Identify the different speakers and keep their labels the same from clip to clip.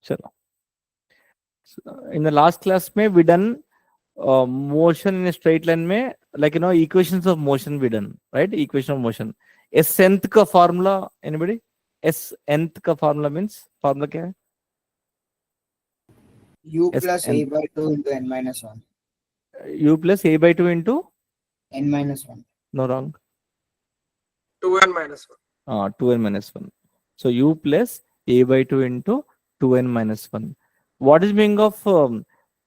Speaker 1: चलो, in the last class में we done motion in a straight line में, like equations of motion we done, right? Equation of motion. S nth का formula, anybody? S nth का formula means formula क्या है?
Speaker 2: U
Speaker 1: S
Speaker 2: plus
Speaker 1: n
Speaker 2: A by 2 into N minus 1.
Speaker 1: U plus A by 2 into
Speaker 2: N minus 1.
Speaker 1: no wrong.
Speaker 3: 2n minus 1.
Speaker 1: 2n minus 1. So U plus A by 2 into 2n minus 1. What is meaning of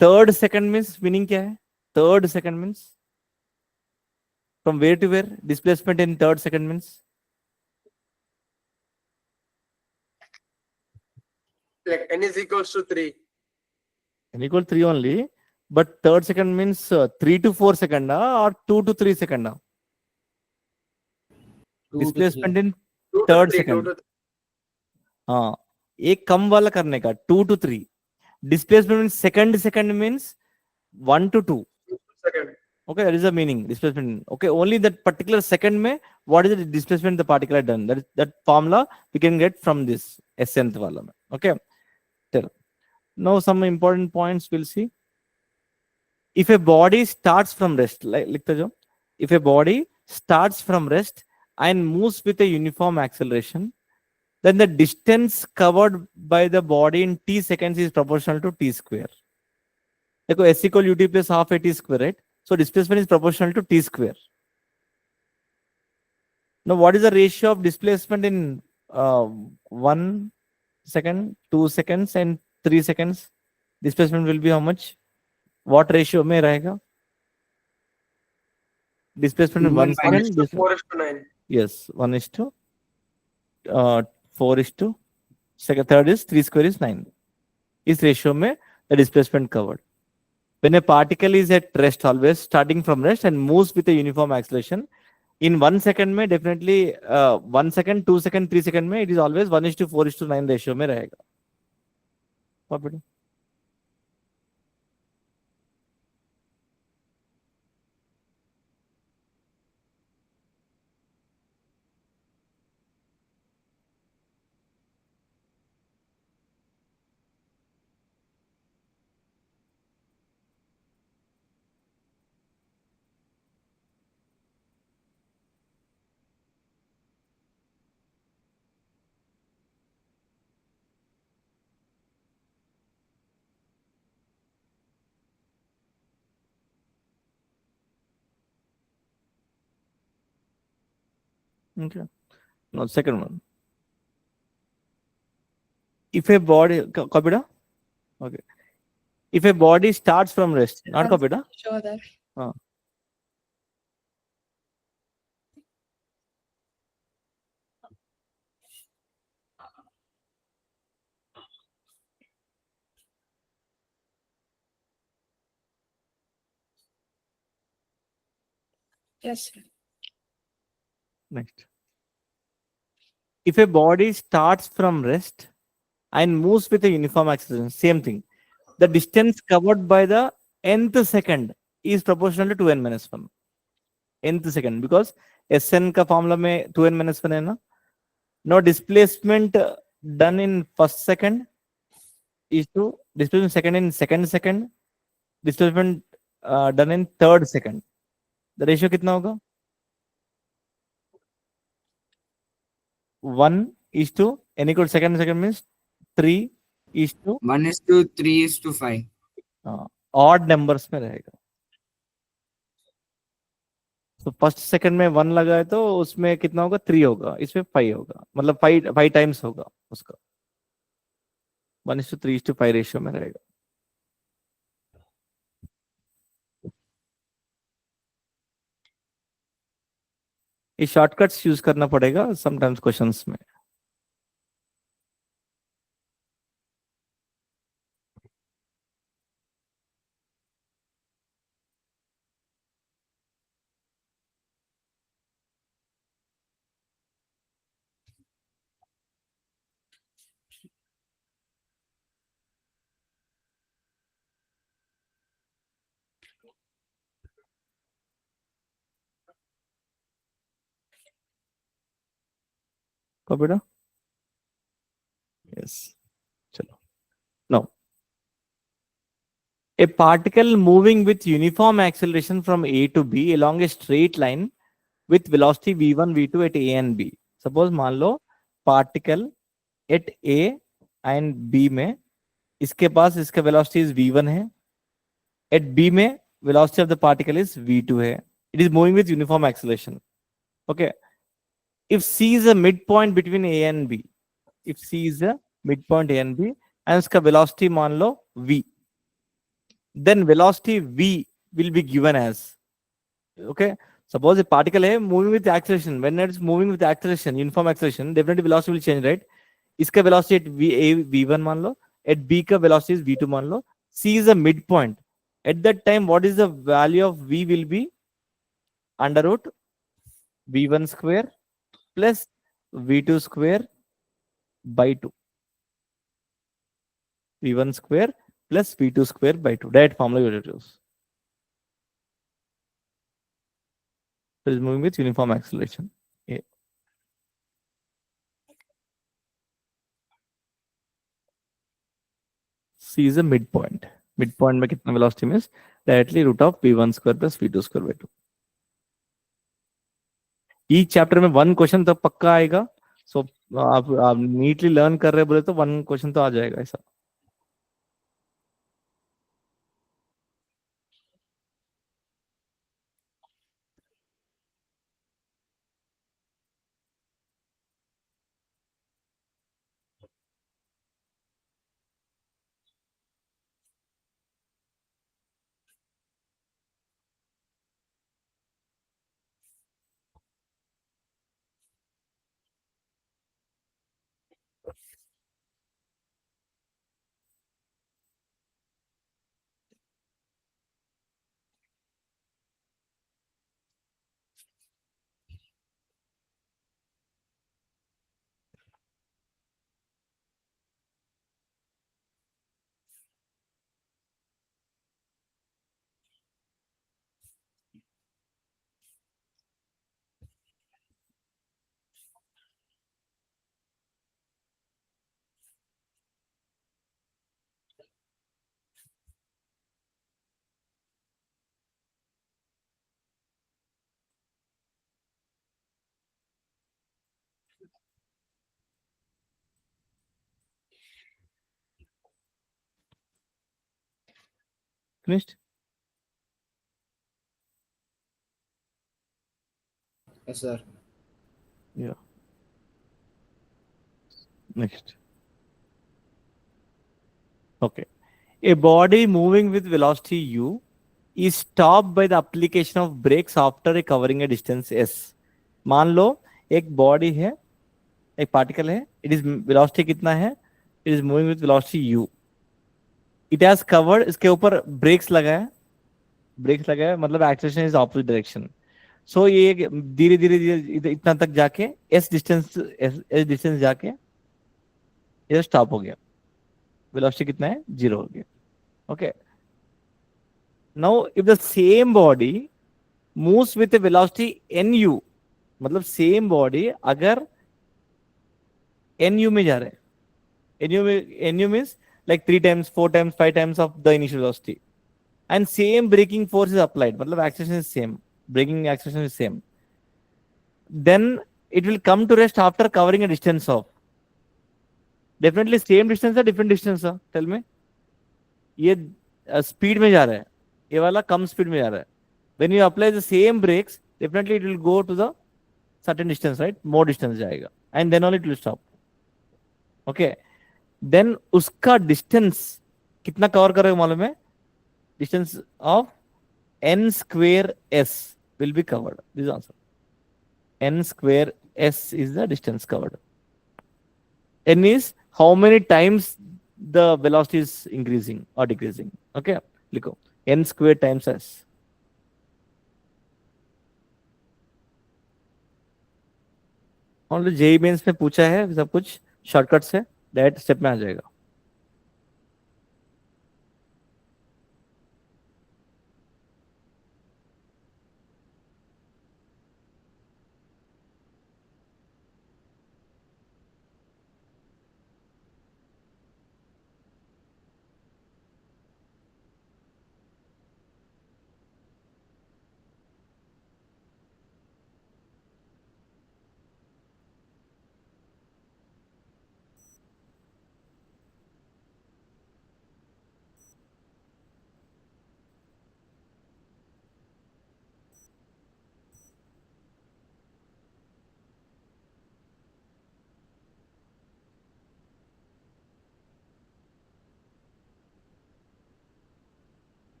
Speaker 1: third second means? Meaning क्या है? Third second means from where to where? Displacement in third second means
Speaker 3: Like n is equals to 3.
Speaker 1: n equal 3 only. But third second means 3 to 4 second or 2 to 3 second.
Speaker 2: 2
Speaker 1: Displacement
Speaker 2: to 3.
Speaker 1: in
Speaker 3: 2 to
Speaker 1: third
Speaker 3: 3,
Speaker 1: second.
Speaker 3: 2 to 3.
Speaker 1: हाँ, एक कम वाला करने का 2 to 3. Displacement means second means 1 to 2.
Speaker 3: Second.
Speaker 1: Okay, that is the meaning. Displacement. Okay, only that particular second में what is the displacement the particle had done. That formula we can get from this nth वाला में. Okay. Tell. Now some important points we'll see. If a body starts from rest, like लिखते जो, if a body starts from rest and moves with a uniform acceleration, then the distance covered by the body in t seconds is proportional to t square. देखो s equal ut plus half a t square, right? So displacement is proportional to t square. Now what is the ratio of displacement in 1 second, 2 seconds and 3 seconds? Displacement will be how much? What ratio में रहेगा? Displacement in 1
Speaker 2: 1 minus
Speaker 1: second.
Speaker 3: 4 is to 9.
Speaker 1: Yes, 1 is to 4 is to second, third is 3 square is 9. इस ratio में the displacement covered. When a particle is at rest, always starting from rest and moves with a uniform acceleration, in 1 second में definitely 1 second, 2 second, 3 second में it is always 1 is to 4 is to 9 ratio में रहेगा. Copy. Okay. Now second one. If a body, copy da? Okay. If a body starts from rest, not copy da?
Speaker 4: Show that. Yes, sir.
Speaker 1: Next. If a body starts from rest and moves with a uniform acceleration, same thing. The distance covered by the nth second is proportional to 2n minus 1. Nth second, because Sn का formula में 2n minus 1 है ना. Now displacement done in first second is to displacement second in second, displacement done in third second. The ratio कितना होगा? 1 is to n equal second means 3 is to
Speaker 2: 1 is to 3 is to 5.
Speaker 1: odd numbers में रहेगा. तो first second में 1 लगा है तो उसमें कितना होगा? 3 होगा, इसमें 5 होगा, मतलब 5 टाइम्स होगा उसका. 1 is to 3 is to 5 ratio में रहेगा. ये शॉर्टकट्स यूज करना पड़ेगा समटाइम्स क्वेश्चंस में. को बेटा? यस, चलो A particle moving with uniform acceleration from A to B along a straight line with velocity v1 v2 at A and B. Suppose मान लो particle at A and B में इसके पास इसका velocity is v1 है, at B में velocity of the particle is v2 है. It is moving with uniform acceleration. Okay. If C is a midpoint between A and B, if C is a midpoint A and B and इसका velocity मान लो v, then velocity v will be given as, okay, suppose a particle है moving with acceleration. When it's moving with acceleration, uniform acceleration, definitely velocity will change, right? इसका velocity at v1 मान लो, at B का velocity is v2 मान लो. C is a midpoint. At that time, what is the value of v will be under root v1 square plus v2 square by 2. v1 square plus v2 square by 2. That formula you have to use. So it's moving with uniform acceleration. Yeah. C is a midpoint. Midpoint में कितना velocity means directly root of v1 square plus v2 square by 2. Each chapter में one question तो पक्का आएगा. So आप neatly learn कर रहे बोले तो one question तो आ जाएगा ऐसा. Finished?
Speaker 2: Yes, sir.
Speaker 1: Yeah. Next. Okay. A body moving with velocity u is stopped by the application of brakes after covering a distance s. मान लो एक बॉडी है, एक पार्टिकल है, इट इज वेलोसिटी कितना है, it is moving with velocity u. It has covered, इसके ऊपर breaks लगाया, ब्रेक्स लगाया मतलब एक्सेलरेशन इज ऑपोजिट डायरेक्शन. सो ये धीरे धीरे धीरे इतना तक जाके एस डिस्टेंस जाके ये स्टॉप हो गया. वेलोसिटी कितना है, 0 हो गया. Okay. Now if the same body moves with velocity nu, मतलब सेम बॉडी अगर nu में जा रहे हैं, nu means like 3 times, 4 times, 5 times of the initial velocity, and same braking force is applied, मतलब acceleration is same, braking acceleration is same, then it will come to rest after covering a distance of, definitely same distance or different distance है, tell me. ये speed में जा रहा है, ये वाला कम speed में जा रहा है. when you apply the same brakes, definitely it will go to the certain distance, right, more distance जाएगा, and then only it will stop. okay, then उसका distance कितना कवर करेगा मालूम है, distance of n square s will be covered. This is answer. N square s is the distance covered. N is how many times the velocity is increasing or decreasing. Okay, लिखो n square times s. Already JEE Mains में पूछा है सब कुछ, shortcut से direct step में आ जाएगा.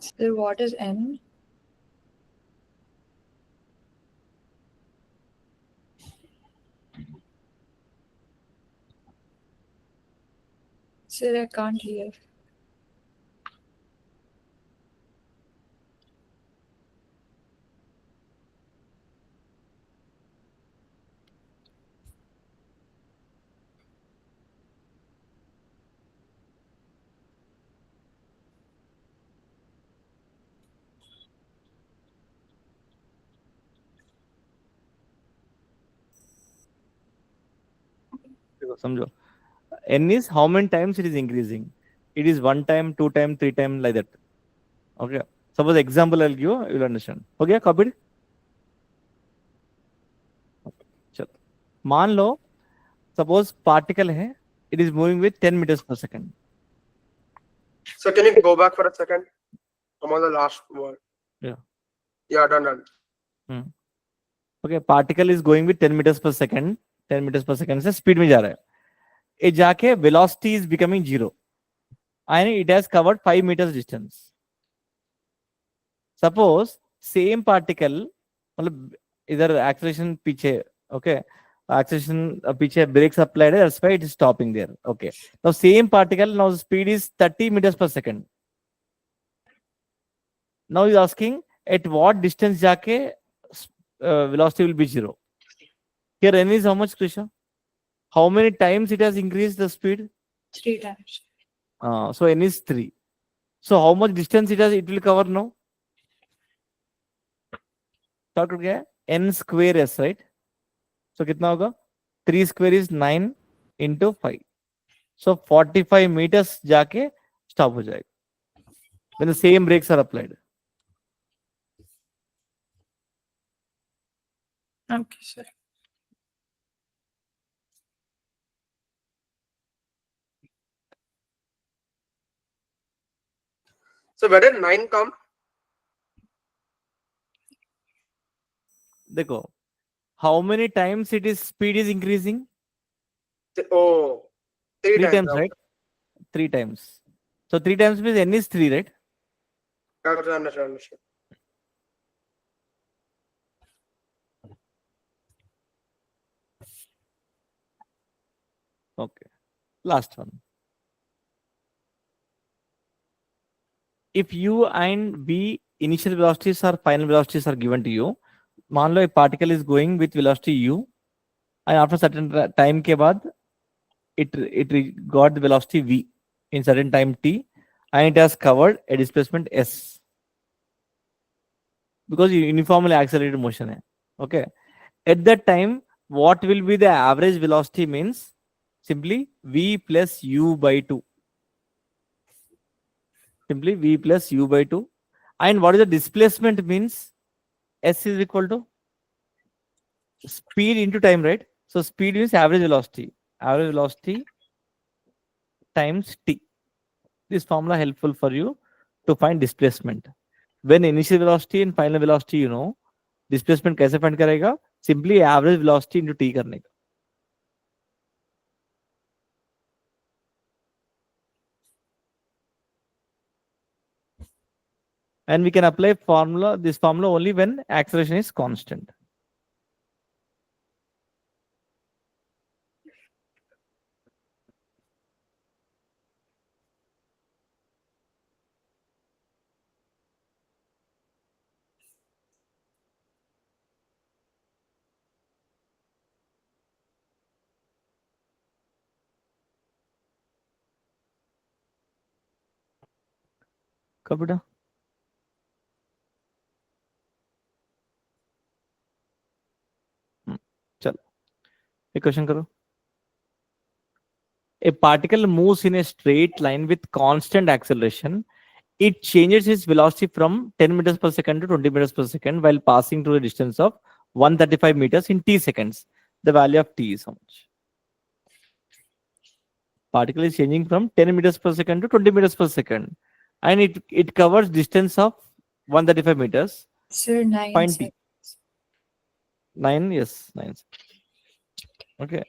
Speaker 4: Sir, what is N? Sir, I can't hear.
Speaker 1: देखो, समझो n is how many times it is increasing. It is 1 time, 2 time, 3 time, like that. Okay, suppose example I'll give you, you will understand. हो गया copied? चलो, मान लो suppose particle है, it is moving with 10 meters per second.
Speaker 3: So can you go back for a second? I'm on the last word.
Speaker 1: Yeah.
Speaker 3: Yeah, done.
Speaker 1: Okay, particle is going with 10 meters per second. 10 meters per second से speed में जा रहा है. ये जाके velocity is becoming 0 and it has covered 5 meters distance. Suppose same particle, मतलब इधर acceleration पीछे, okay, acceleration पीछे, brakes applied, that's why it is stopping there. Okay, now same particle, now the speed is 30 meters per second. Now he's asking at what distance जाके velocity will be 0. Here n is how much, Krisha? How many times it has increased the speed?
Speaker 4: 3 times.
Speaker 1: So n is 3. So how much distance it will cover now? Start हो गया है? N square s, right? So कितना होगा? 3 square is 9 into 5. So 45 meters जाके stop हो जाएगा. When the same brakes are applied.
Speaker 4: Okay, sir.
Speaker 3: So where did 9 come?
Speaker 1: देखो, how many times it is speed is increasing?
Speaker 3: Oh, 3
Speaker 1: 3
Speaker 3: times.
Speaker 1: times, right? 3 times. So 3 times means n is 3, right?
Speaker 3: Understand.
Speaker 1: Okay. Last one. If u and v initial velocities or final velocities are given to you, मान लो a particle is going with velocity u and after certain time के बाद it got the velocity v in certain time t and it has covered a displacement s because uniformly accelerated motion है. Okay, at that time what will be the average velocity means simply v plus u by 2. Simply v plus u by 2. And what is the displacement means? S is equal to speed into time, right? So speed means average velocity. Average velocity times t. This formula helpful for you to find displacement. When initial velocity and final velocity, you know, displacement कैसे find करेगा? Simply average velocity into t करने का. And we can apply this formula only when acceleration is constant. कब बेटा? चलो एक question करो. A particle moves in a straight line with constant acceleration. It changes its velocity from 10 meters per second to 20 meters per second while passing through a distance of 135 meters in t seconds. The value of t is how much? Particle is changing from 10 meters per second to 20 meters per second. And it covers distance of 135 meters.
Speaker 4: Sir, 9
Speaker 1: Find t.
Speaker 4: seconds.
Speaker 1: 9, yes, 9. Okay.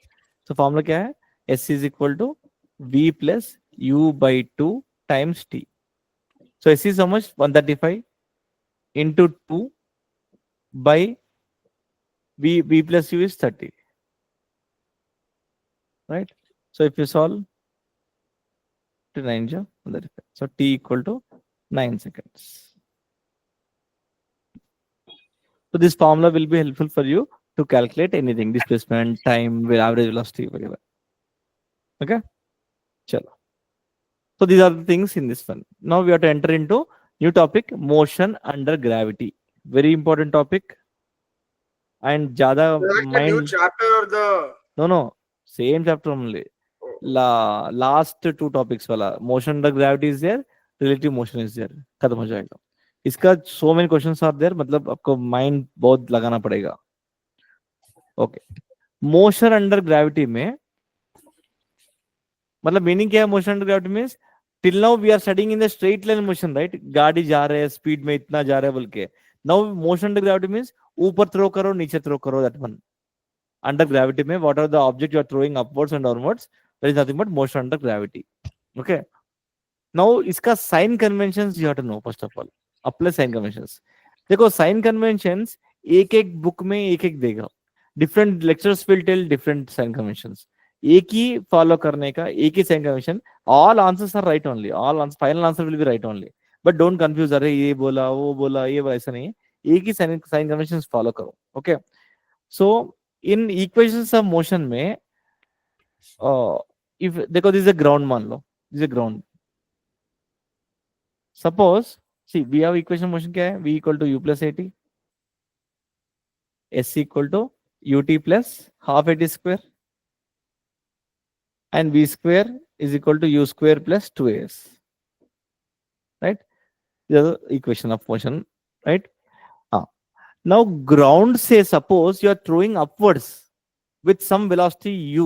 Speaker 1: So formula क्या है? S is equal to v plus u by 2 times t. So S is how much? 135 into 2 by V plus U is 30. Right? So if you solve to 9 ja, 135. So T equal to 9 seconds. So this formula will be helpful for you to calculate anything, displacement, time, average velocity, whatever. Okay? Chalo. So these are the things in this one. Now we have to enter into new topic, motion under gravity. Very important topic. And jada
Speaker 3: Is that the new
Speaker 1: mind.
Speaker 3: chapter or the?
Speaker 1: No, same chapter only.
Speaker 3: Oh,
Speaker 1: Last two topics वाला motion under gravity is there, relative motion is there. खत्म हो जाएगा. इसका so many questions are there. मतलब आपको mind बहुत लगाना पड़ेगा. Okay. Motion under gravity में मतलब मीनिंग क्या है motion under gravity means till now we are studying in the straight line motion right गाड़ी जा रहे हैं स्पीड में इतना जा रहा है बोल के now motion under gravity means ऊपर थ्रो करो नीचे थ्रो करो दैट वन अंडर ग्रेविटी में what are the object you are throwing upwards and downwards that is nothing but motion under gravity okay now इसका sign conventions you have to know first of all apply sign conventions देखो sign conventions एक एक book में एक देगा different lectures will tell different sign conventions एक ही follow करने का एक ही sign convention all answers are right only all answer final answer will be right only but don't confuse अरे ये बोला वो बोला ये ऐसा नहीं है एक ही साइन कन्वेंशन फॉलो करो okay so in equations of motion में इफ देखो दिस इज अ ग्राउंड मान लो this is a ground suppose see we have equation motion क्या है v equal to u plus at s equal to ut plus half at square and v square is equal to u square plus 2as, right? This is the equation of motion, right? Now ground say suppose you are throwing upwards with some velocity u.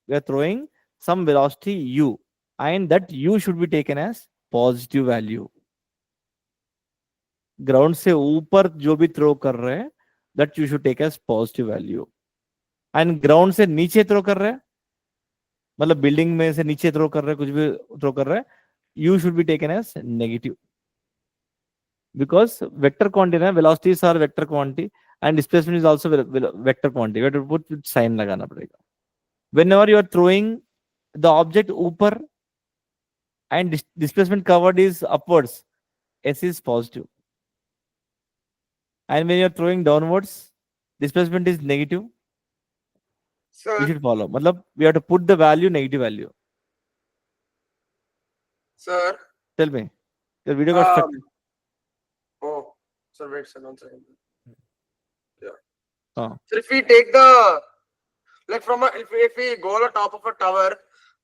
Speaker 1: We are throwing some velocity u and that u should be taken as positive value. Ground से ऊपर जो भी throw कर रहे हैं that you should take as positive value. And ground से नीचे throw कर रहे हैं मतलब बिल्डिंग में से नीचे थ्रो कर रहे हैं कुछ भी थ्रो कर रहे हैं u should be taken as negative because vector quantity ना velocities are vector quantity and displacement is also vector quantity we have to put sign लगाना पड़ेगा whenever you are throwing the object ऊपर and displacement covered is upwards s is positive and when you are throwing downwards displacement is negative
Speaker 3: sir,
Speaker 1: you should follow. Matlab, we have to put the value, negative value.
Speaker 3: sir.
Speaker 1: Tell me. Your video got stuck.
Speaker 3: Oh, sir, wait, sir, 1 second. Yeah.
Speaker 1: Oh.
Speaker 3: So if we take the, like from a, if we go on the top of a tower,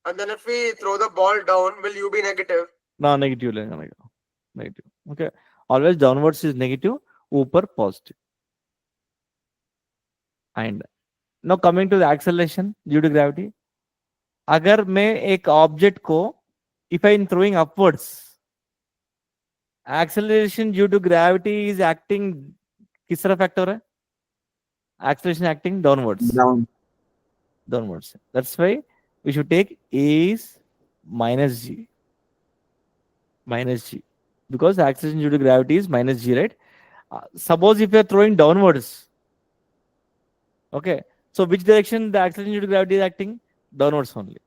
Speaker 3: and then if we throw the ball down, will you be negative?
Speaker 1: No, negative. Negative. Okay. Always downwards is negative, upper positive. And now coming to the acceleration due to gravity. अगर मैं एक object को if I am throwing upwards, acceleration due to gravity is acting किस तरह factor है? Acceleration acting downwards. Downwards. That's why we should take A is minus G. Minus G. Because acceleration due to gravity is minus G, right? Suppose if you are throwing downwards, okay, so which direction the acceleration due to gravity is acting? Downwards only.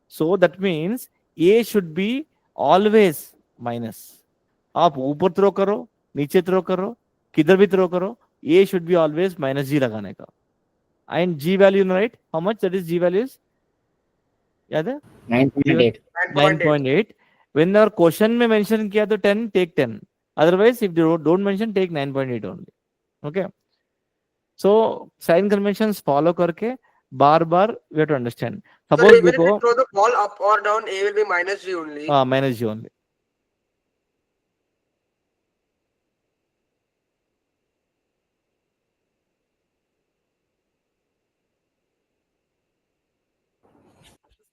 Speaker 1: So that means A should be always minus. आप ऊपर throw करो नीचे throw करो किधर भी throw करो A should be always minus G लगाने का. And G value, right? How much that is G value is? याद है?
Speaker 2: 9.8.
Speaker 1: 9.8. When our question में mention किया तो 10, take 10. Otherwise, if you don't mention, take 9.8 only. Okay. So sign conventions follow करके बार we have to understand.
Speaker 3: So
Speaker 1: Suppose
Speaker 3: even if
Speaker 1: देखो
Speaker 3: we throw the ball up or down, A will be minus G only.
Speaker 1: minus G only.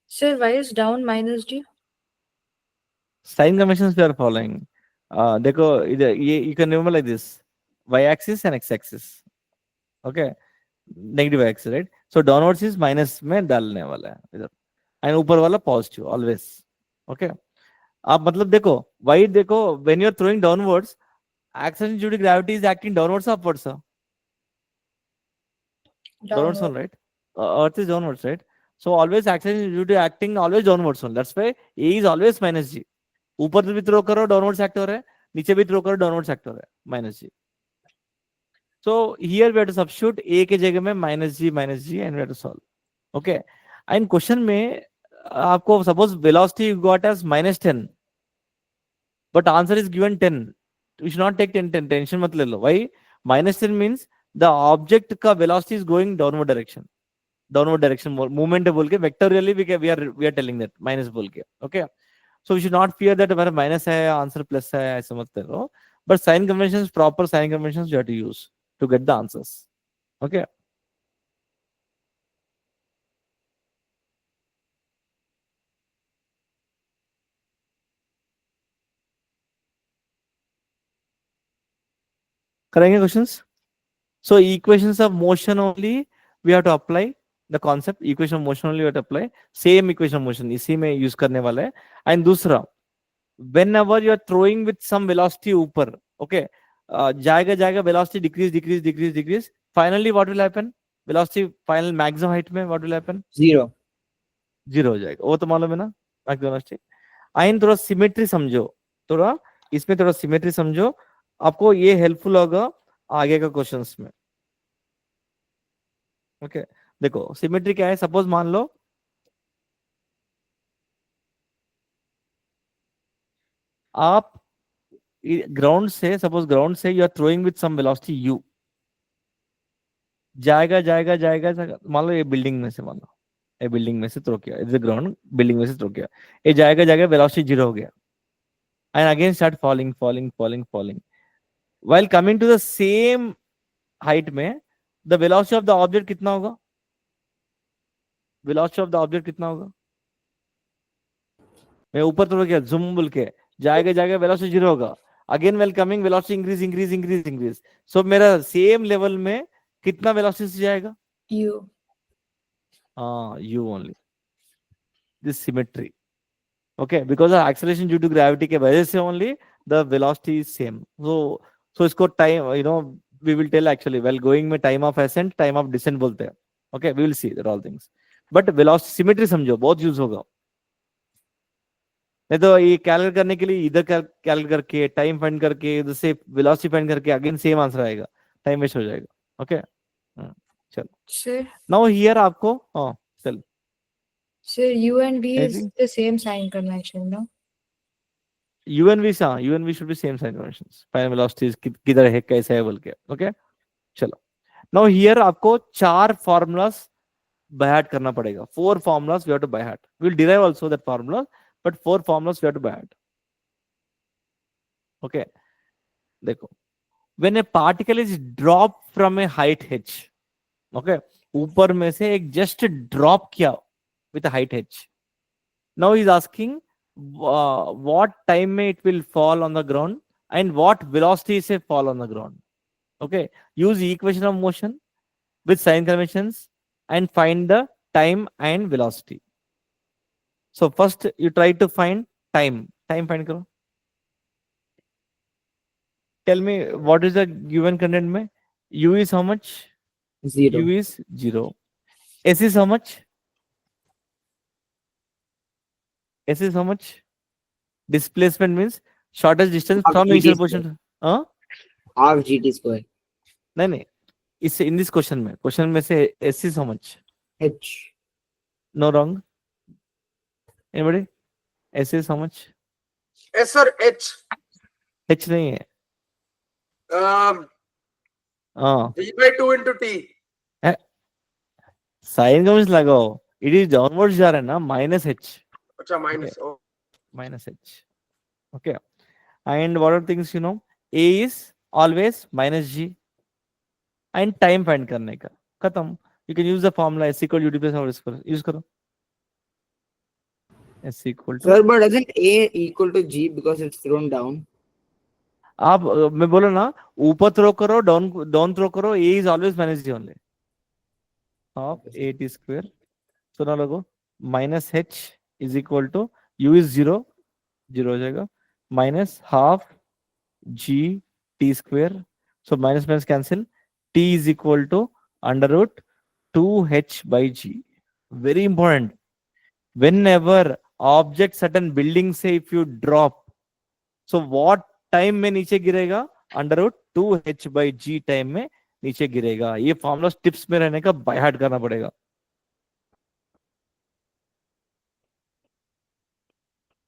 Speaker 4: Sir, why is down minus G?
Speaker 1: Sign conventions we are following. देखो इधर ये you can remember like this. Y-axis and X-axis. Okay. Negative axis, right? So downwards is minus में डालने वाला है इधर. And ऊपर वाला positive always. Okay. आप मतलब देखो, वाई देखो, when you are throwing downwards, acceleration due to gravity is acting downwards or upwards, sir? Downwards
Speaker 4: Downward.
Speaker 1: only, right? Earth is downwards, right? So always acceleration due to acting always downwards only. That's why A is always minus G. ऊपर भी throw करो downwards act हो रहा है, नीचे भी throw करो downwards act हो रहा है, minus g. So here we have to substitute A के जगह में minus G and we have to solve. Okay. And question में आपको suppose velocity you got as -10, but answer is given 10. You should not take 10 tension मत ले लो. Why? -10 means the object का velocity is going downward direction. Downward direction movement है बोल के vectorially we are telling that minus बोल के. Okay. So we should not fear that हमारा minus है answer plus है ऐसा मत करो. But sign conventions, proper sign conventions you have to use to get the answers. Okay. करेंगे questions? So equations of motion only we have to apply the concept. Equation of motion only we have to apply. Same equation of motion इसी में use करने वाला है. And दूसरा, whenever you are throwing with some velocity ऊपर, okay, जाएगा velocity decrease. Finally what will happen? Velocity final maximum height में what will happen?
Speaker 2: 0.
Speaker 1: 0 हो जाएगा. वो तो मालूम है ना, maximum velocity. आइन थोड़ा सिमेट्री समझो, थोड़ा इसमें थोड़ा सिमेट्री समझो, आपको ये हेल्पफुल होगा आगे का क्वेश्चंस में. ओके देखो सिमेट्री क्या है. सपोज मान लो आप ग्राउंड से, सपोज ग्राउंड से you are throwing with some velocity u, जाएगा, मान लो ये बिल्डिंग में से, मान लो ये बिल्डिंग में से थ्रो किया, इज द ग्राउंड, बिल्डिंग में से थ्रो किया, ये जाएगा वेलोसिटी 0 हो गया, and again start falling. While coming to the same height में the velocity of the object कितना होगा? वेलोसिटी ऑफ द ऑब्जेक्ट कितना होगा? मैं ऊपर थ्रो किया जूम बोल के, जाएगा वेलोसिटी 0 होगा. Again well coming velocity increase. So मेरा सेम लेवल में कितना वेलोसिटी से जाएगा?
Speaker 4: U.
Speaker 1: हाँ u only. This symmetry. Okay because of acceleration due to gravity के वजह से only the velocity is same. So इसको time we will tell actually well going में time of ascent, time of descent बोलते हैं. Okay we will see that all things. But velocity symmetry समझो, बहुत use होगा. नहीं तो ये कैलकुलेट करने के लिए इधर कैलकुलेट करके टाइम फाइंड करके इधर से वेलोसिटी फाइंड करके अगेन सेम आंसर आएगा, टाइम वेस्ट हो जाएगा. ओके चलो.
Speaker 4: Sir,
Speaker 1: नाउ हियर आपको चल
Speaker 4: sir, U and V is
Speaker 1: Anything?
Speaker 4: the same sign convention, no?
Speaker 1: U and V should be same sign conventions. Final velocities किधर है कैसा है बोल के. ओके चलो. नाउ हियर आपको 4 फॉर्मूलास बाय हार्ट करना पड़ेगा. 4 formulas we have to by heart. We will derive also that formula, but 4 formulas we have to by heart. Okay. देखो, when a particle is dropped from a height h, okay, ऊपर में से एक just drop किया with a height h. Now he is asking what time may it will fall on the ground and what velocity is it fall on the ground. Okay, use equation of motion with sign conventions and find the time and velocity. So first you try to find time. Time find karo. Tell me what is the given content में? U is how much?
Speaker 2: 0.
Speaker 1: U is 0. S is how much? S is how much? Displacement means shortest distance
Speaker 2: Half
Speaker 1: from
Speaker 2: GT
Speaker 1: initial
Speaker 2: square.
Speaker 1: position. हाँ?
Speaker 2: Half GT square.
Speaker 1: नहीं इस in this question में से S is how much?
Speaker 2: H.
Speaker 1: No wrong. Anybody? S is how much?
Speaker 3: Yes, sir. H.
Speaker 1: H नहीं है. हाँ.
Speaker 3: V by 2 into T.
Speaker 1: Sign comments लगाओ. It is downwards जा रहा है ना, minus H.
Speaker 3: अच्छा minus.
Speaker 1: Okay.
Speaker 3: Oh.
Speaker 1: Minus H. Okay. And what are things you know? A is always minus G. And time find करने का. खत्म. You can use the formula S equal to UT plus hour square. Use करो. S equal to.
Speaker 2: Sir, but doesn't A equal to G because it's thrown down?
Speaker 1: आप मैं बोलो ना, ऊपर throw करो, डाउन थ्रो करो, A is always minus G only. Half A square. So now logo minus H is equal to U is 0. 0 हो जाएगा, minus half g t square, so minus minus cancel, t is equal to under root 2h/g. Very important. Whenever object certain building से if you drop, so what time में नीचे गिरेगा? Under root 2h/g time में नीचे गिरेगा. ये formula tips में रहने का बाय हार्ट करना पड़ेगा.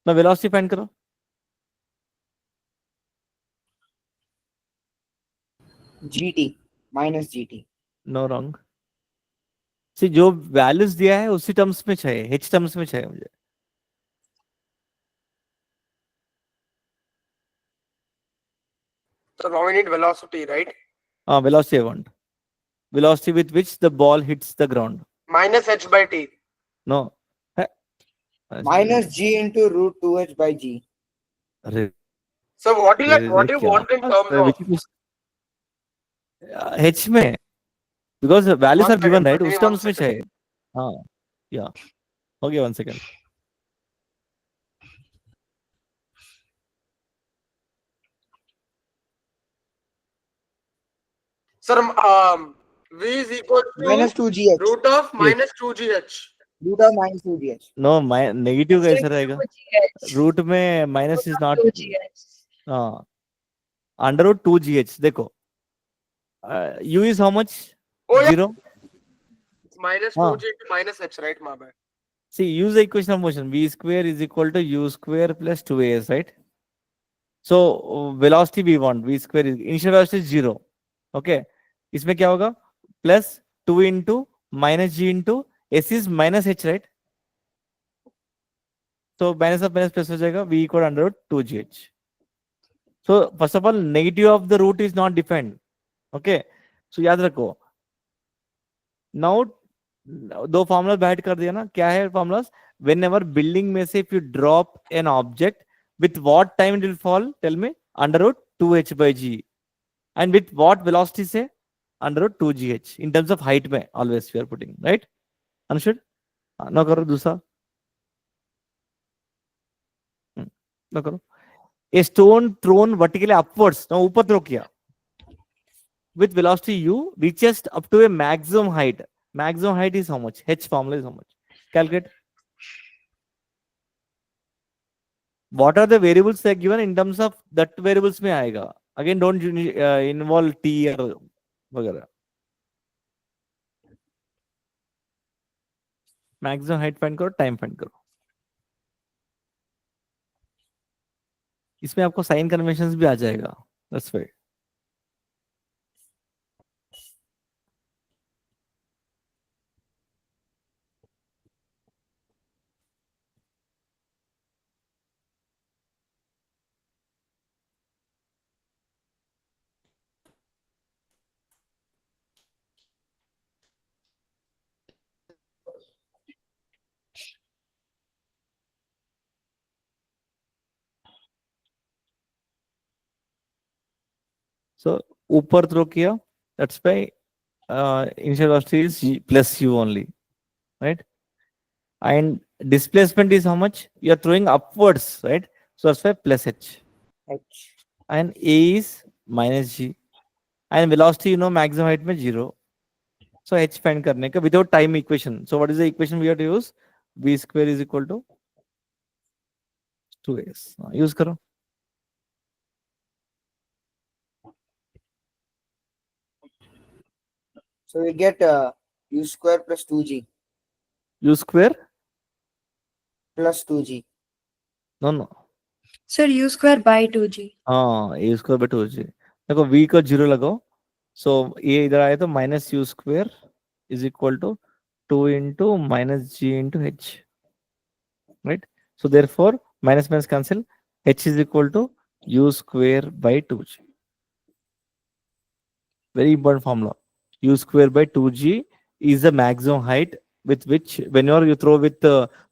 Speaker 1: ना वेलोसिटी फाइंड करो.
Speaker 2: GT minus GT.
Speaker 1: No wrong. See जो वैल्यूज दिया है उसी टर्म्स में चाहिए, h टर्म्स में चाहिए मुझे.
Speaker 3: So now we need velocity, right?
Speaker 1: हाँ, velocity I want. Velocity with which the ball hits the ground.
Speaker 3: Minus h/t.
Speaker 1: No.
Speaker 2: Minus G into root 2h/g.
Speaker 1: अरे
Speaker 3: So what do you
Speaker 1: क्या
Speaker 3: want in terms of?
Speaker 1: h में, because the values
Speaker 3: One
Speaker 1: are given,
Speaker 3: second,
Speaker 1: right?
Speaker 3: give me
Speaker 1: उस
Speaker 3: one
Speaker 1: terms में
Speaker 3: second.
Speaker 1: चाहिए. हाँ, या हो गया. 1 second.
Speaker 3: Sir, v is equal to
Speaker 2: Minus 2gh.
Speaker 3: root of minus 2gh.
Speaker 2: Root of minus 2gh.
Speaker 1: No, negative कैसे रहेगा?
Speaker 4: 2gh.
Speaker 1: Root में माइनस इज नॉट.
Speaker 4: 2gh.
Speaker 1: हाँ, अंडर रूट 2gh. देखो, u is how much?
Speaker 3: Oh yeah,
Speaker 1: 0.
Speaker 3: it's minus
Speaker 1: हाँ.
Speaker 3: 2g to minus h, right? My bad.
Speaker 1: See, use the equation of motion. V square is equal to u square plus 2as, right? So velocity we want, v square is initial velocity is 0. Okay, इसमें क्या होगा? Plus 2 into minus g into s is minus h, right? So minus of minus plus हो जाएगा, v equal under root 2gh. So first of all, negative of the root is not defined. Okay, so याद रखो. Now दो formula बैठ कर दिया ना. क्या है फॉर्मूलास? Whenever building में से if you drop an object, with what time it will fall? Tell me. Under root 2h/g. And with what velocity say? Under root 2gh. In terms of height में always we are putting, right? Understood? ना करो दूसरा. ना करो. A stone thrown vertically upwards. ना ऊपर throw किया. With velocity u reaches up to a maximum height. Maximum height is how much? H formula is how much? Calculate. What are the variables that are given? In terms of that variables में आएगा. Again, don't involve t or वगैरह. Maximum height find करो, time find करो. इसमें आपको sign conventions भी आ जाएगा. That's why. So ऊपर थ्रो किया. That's why initial velocity is plus u only, right? And displacement is how much? You are throwing upwards, right? So that's why plus h.
Speaker 2: H.
Speaker 1: And a is minus g. And velocity, you know, maximum height में 0. So h find करने का without time equation. So what is the equation we have to use? V square is equal to 2s. Use करो.
Speaker 2: So we get u square plus 2g
Speaker 1: U square?
Speaker 2: plus 2g.
Speaker 1: No.
Speaker 4: Sir, u square by 2g.
Speaker 1: हाँ, a square by 2g. देखो v को 0 लगाओ. So ये इधर आया तो minus u square is equal to 2 into minus g into h. Right? So therefore, minus minus cancel. H is equal to u square by 2g. Very important formula. U square by 2g is the maximum height with which whenever you throw with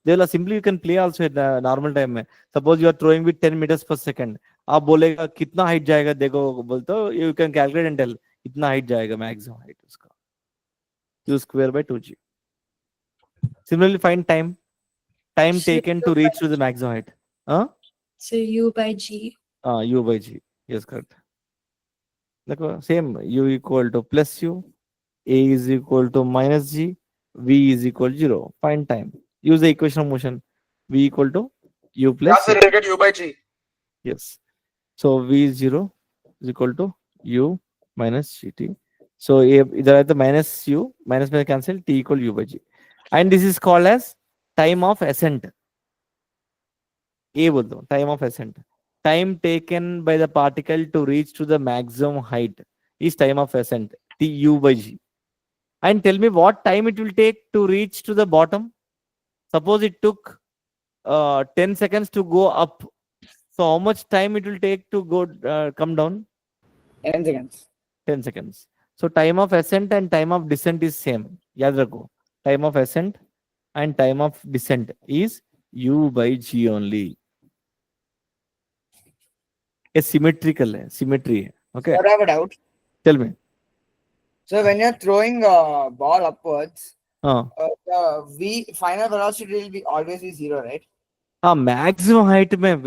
Speaker 1: they'll simply you can play also at normal time में. Suppose you are throwing with 10 meters per second. आप बोलेगा कितना height जाएगा देखो बोलते हो, you can calculate and tell इतना height जाएगा maximum height उसका. U square by 2g. Similarly, find time. Time
Speaker 4: Sir,
Speaker 1: taken to reach to the maximum height. Huh?
Speaker 4: So U by G.
Speaker 1: U by G. Yes, correct. देखो same U equal to plus U, A is equal to minus G, V is equal to 0. Find time. Use the equation of motion. V equal to U
Speaker 3: Yeah,
Speaker 1: plus
Speaker 3: sir,
Speaker 1: C.
Speaker 3: you get U by G.
Speaker 1: Yes. So V is 0 is equal to U minus GT. So either at the minus U, minus minus cancel, T equal U by G. And this is called as time of ascent. A बोल दो, time of ascent. Time taken by the particle to reach to the maximum height is time of ascent, T U by G. And tell me what time it will take to reach to the bottom. Suppose it took 10 seconds to go up. So how much time it will take to go come down?
Speaker 2: 10 seconds.
Speaker 1: 10 seconds. So time of ascent and time of descent is same. याद रखो. Time of ascent and time of descent is U by G only. A symmetrical है, symmetry है. Okay.
Speaker 2: Sir, I have a doubt.
Speaker 1: Tell me.
Speaker 2: So when you're throwing a ball upwards,
Speaker 1: Uh,
Speaker 2: the V final velocity will be always be 0, right?
Speaker 1: maximum height में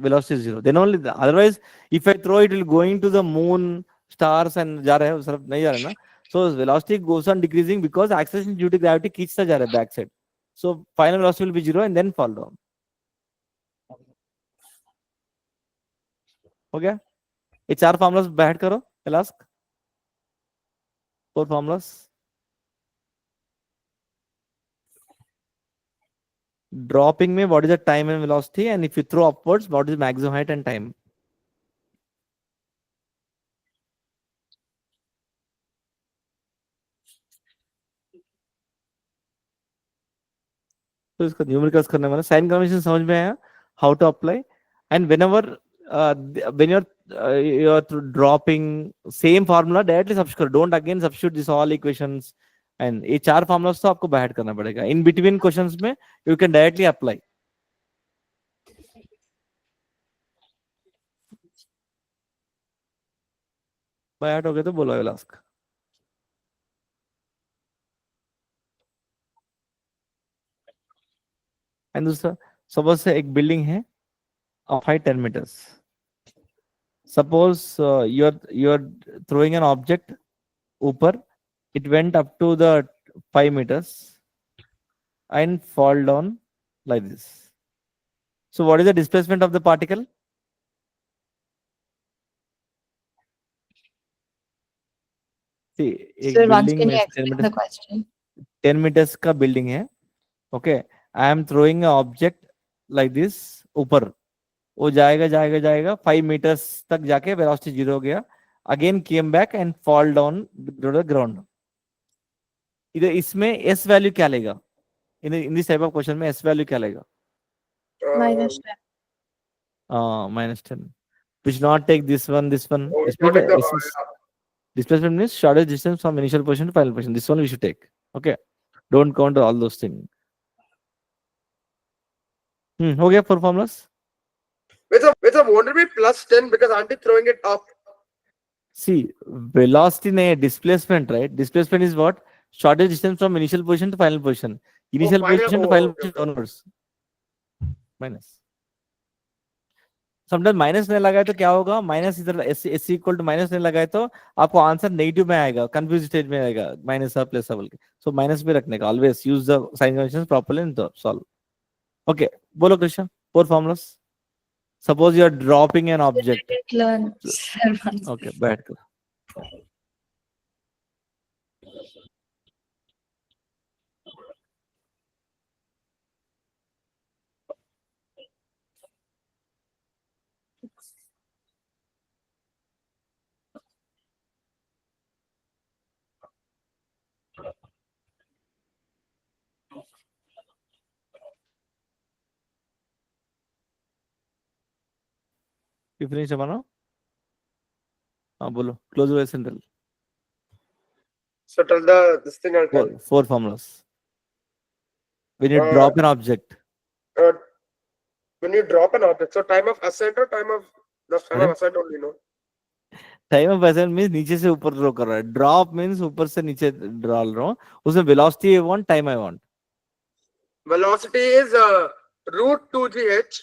Speaker 1: velocity is 0. Then only otherwise, if I throw it will going to the moon, stars and जा रहा है उस तरफ नहीं जा रहा है ना. So velocity goes on decreasing because acceleration due to gravity खींचता जा रहा है back side. So final velocity will be 0 and then fall down. हो गया? ये 4 formulas बैठ करो. I'll ask. 4 formulas. Dropping में what is the time and velocity, and if you throw upwards what is maximum height and time. तो इसका numericals करने वाला साइन कन्वेंशन समझ में आया, how to apply. And when you're dropping same formula directly substitute करो, don't again substitute this all equations. and ये 4 formulas तो आपको बाहर करना पड़ेगा. in between questions में you can directly apply. बाहर हो गए तो बोलो, I will ask. एंड दूसरा, सपोज से एक बिल्डिंग है of height 10 meters. Suppose you're throwing an object ऊपर, it went up to the 5 meters and fall down like this. So what is the displacement of the particle? See, एक
Speaker 4: Sir, once
Speaker 1: building
Speaker 4: can
Speaker 1: में
Speaker 4: you
Speaker 1: 10
Speaker 4: explain the
Speaker 1: meters,
Speaker 4: question?
Speaker 1: 10 meters का building है. Okay, I am throwing an object like this ऊपर, वो जाएगा जाएगा जाएगा 5 meters तक जाके वेलोसिटी 0 हो गया, again came back and fall down to the ground. इधर इसमें एस वैल्यू क्या लेगा? In this type of question में एस वैल्यू क्या लेगा?
Speaker 4: Minus 10.
Speaker 1: -10. We should not take this one.
Speaker 3: Oh, it's not like
Speaker 1: Displacement means shortest distance from initial position to final position. This one we should take. Okay, don't count all those things. हो गया 4 formulas.
Speaker 3: with a won't it be plus 10 because aren't you throwing it up?
Speaker 1: See, velocity नहीं, displacement, right? Displacement is what? Shortest distance from initial position to final position. Initial
Speaker 3: final-
Speaker 1: position to
Speaker 3: oh,
Speaker 1: final
Speaker 3: okay,
Speaker 1: position
Speaker 3: okay.
Speaker 1: downwards. Minus. Sometimes minus नहीं लगाए तो क्या होगा? Minus इधर S equal to minus नहीं लगाए तो आपको आंसर नेगेटिव में आएगा, कंफ्यूज स्टेज में आएगा, माइनस प्लस बोल के. सो माइनस भी रखने का. Always use the sign conventions properly and solve. Okay, बोलो Krishna, 4 formulas. Suppose you are dropping an object.
Speaker 4: Learn. Sir, once.
Speaker 1: Okay, बैठ कर. You finish Amano? हाँ बोलो, close your eyes and tell.
Speaker 3: So tell this thing I'll tell.
Speaker 1: 4 formulas. When you
Speaker 3: Uh,
Speaker 1: drop an object,
Speaker 3: When you drop an object, so time of ascent or time of ascent only, no?
Speaker 1: Time of ascent means नीचे से ऊपर draw कर रहा है. Drop means ऊपर से नीचे डाल रहा हूँ. उसमें velocity I want, time I want.
Speaker 3: Velocity is root 2gh